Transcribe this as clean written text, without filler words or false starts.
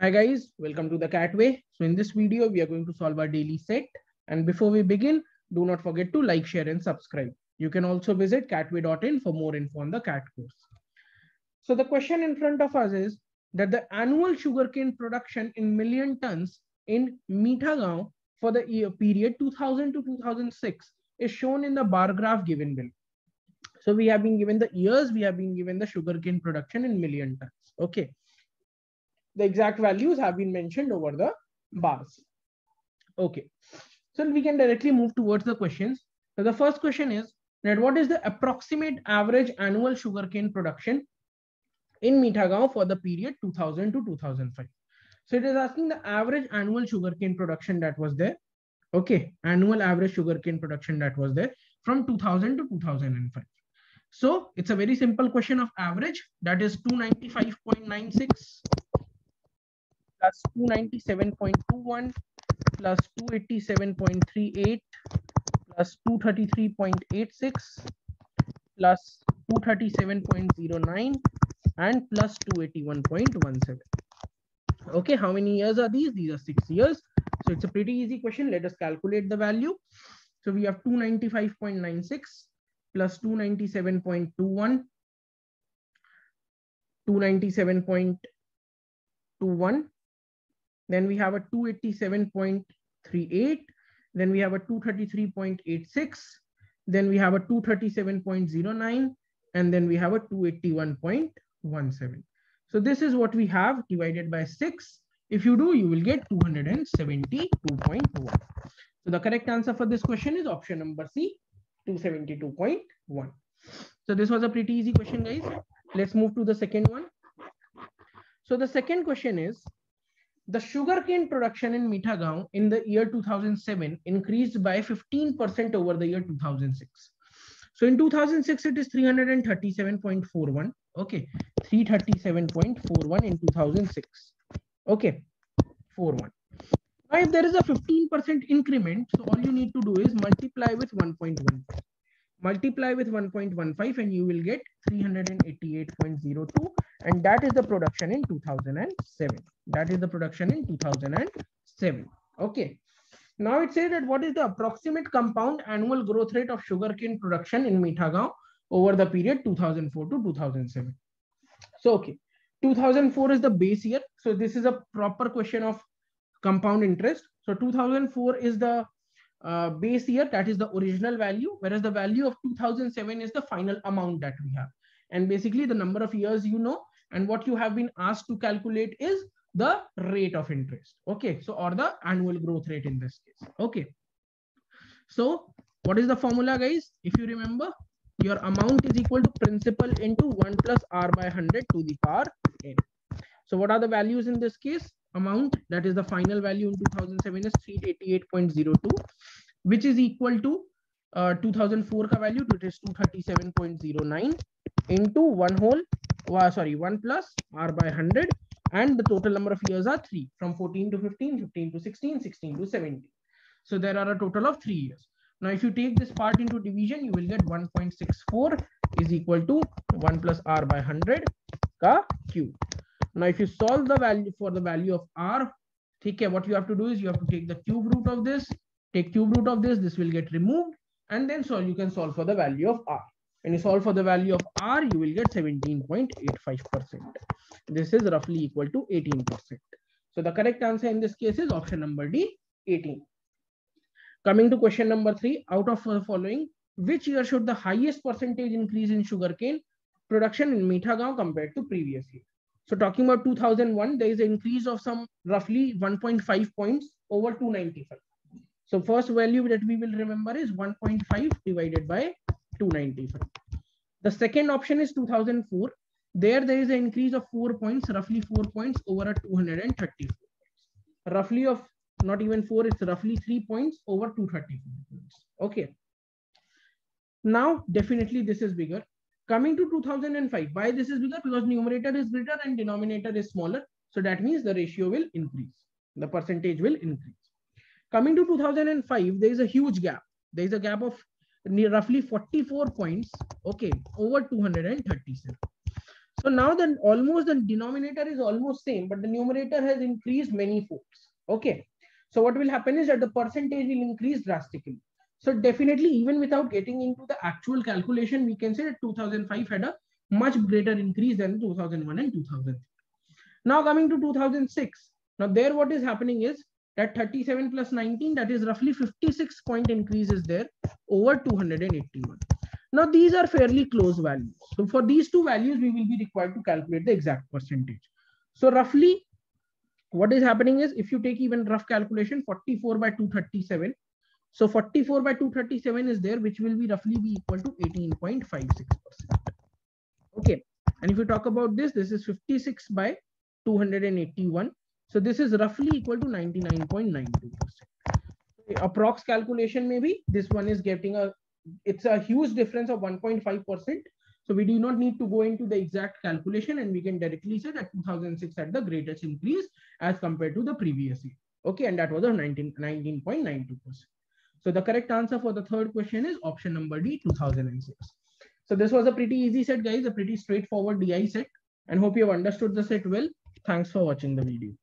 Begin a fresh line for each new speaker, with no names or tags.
Hi guys, welcome to the CATWay. So in this video, we are going to solve our daily set. And before we begin, do not forget to like, share and subscribe. You can also visit catway.in for more info on the CAT course. So the question in front of us is that the annual sugarcane production in million tons in Meetago for the year period 2000 to 2006 is shown in the bar graph given below. So we have been given the years, we have been given the sugarcane production in million tons. Okay. The exact values have been mentioned over the bars. Okay, so we can directly move towards the questions. So the first question is that what is the approximate average annual sugarcane production in Meetago for the period 2000 to 2005? So it is asking the average annual sugarcane production that was there. Okay, annual average sugarcane production that was there from 2000 to 2005. So it's a very simple question of average, that is 295.96 plus 297.21 plus 287.38 plus 233.86 plus 237.09 and plus 281.17. Okay, how many years are these? These are 6 years. So it's a pretty easy question. Let us calculate the value. So we have 295.96 plus 297.21, 297.21. Then we have a 287.38. Then we have a 233.86. Then we have a 237.09. And then we have a 281.17. So this is what we have divided by 6. If you do, you will get 272.1. So the correct answer for this question is option number C, 272.1. So this was a pretty easy question, guys. Let's move to the second one. So the second question is, the sugarcane production in Meetago in the year 2007 increased by 15% over the year 2006. So in 2006, it is 337.41. Okay, 337.41 in 2006. Okay, 41. Now, if there is a 15% increment, so all you need to do is multiply with 1.15. Multiply with 1.15 and you will get 388.02, and that is the production in 2007. That is the production in 2007. Okay. Now it says that what is the approximate compound annual growth rate of sugarcane production in Meetago over the period 2004 to 2007. So okay, 2004 is the base year. So this is a proper question of compound interest. So 2004 is the base year, that is the original value, whereas the value of 2007 is the final amount that we have. And basically the number of years you know, and what you have been asked to calculate is the rate of interest. Okay, so or the annual growth rate in this case. Okay, so what is the formula, guys? If you remember, your amount is equal to principal into 1 plus r by 100 to the power n. So what are the values in this case? Amount, that is the final value in 2007 is 388.02, which is equal to 2004 ka value, which is 237.09 into 1 plus r by 100, and the total number of years are 3, from 14 to 15, 15 to 16, 16 to 17. So there are a total of 3 years. Now if you take this part into division, you will get 1.64 is equal to 1 plus r by 100 ka cube. Now, if you solve the value for the value of r, okay, what you have to do is you have to take the cube root of this, take cube root of this will get removed, and then so you can solve for the value of r. When you solve for the value of r, you will get 17.85%. This is roughly equal to 18%. So the correct answer in this case is option number D, 18. Coming to question number 3, out of the following, which year showed the highest percentage increase in sugarcane production in Meetago compared to previous year? So talking about 2001, there is an increase of some roughly 1.5 points over 295. So first value that we will remember is 1.5 divided by 295. The second option is 2004. There is an increase of 4 points, roughly 4 points over a 234 points. Roughly of not even 4, it's roughly 3 points over 234 points. Okay. Now, definitely this is bigger. Coming to 2005, why this is bigger? Because numerator is greater and denominator is smaller. So that means the ratio will increase. The percentage will increase. Coming to 2005, there is a huge gap. There is a gap of roughly 44 points, okay, over 237. So now then almost the denominator is almost same, but the numerator has increased many folds. Okay. So what will happen is that the percentage will increase drastically. So definitely, even without getting into the actual calculation, we can say that 2005 had a much greater increase than 2001 and 2003. Now coming to 2006. Now there what is happening is that 37 plus 19, that is roughly 56 point increase is there over 281. Now these are fairly close values. So for these two values, we will be required to calculate the exact percentage. So roughly what is happening is, if you take even rough calculation, 44 by 237. So 44 by 237 is there, which will be roughly be equal to 18.56%. Okay. And if you talk about this is 56 by 281. So this is roughly equal to 99.92%. Approx calculation, maybe this one is getting it's a huge difference of 1.5%. So we do not need to go into the exact calculation, and we can directly say that 2006 had the greatest increase as compared to the previous year. Okay, and that was a 19.92%. So the correct answer for the third question is option number D, 2006. So this was a pretty easy set, guys, a pretty straightforward DI set, and hope you have understood the set well. Thanks for watching the video.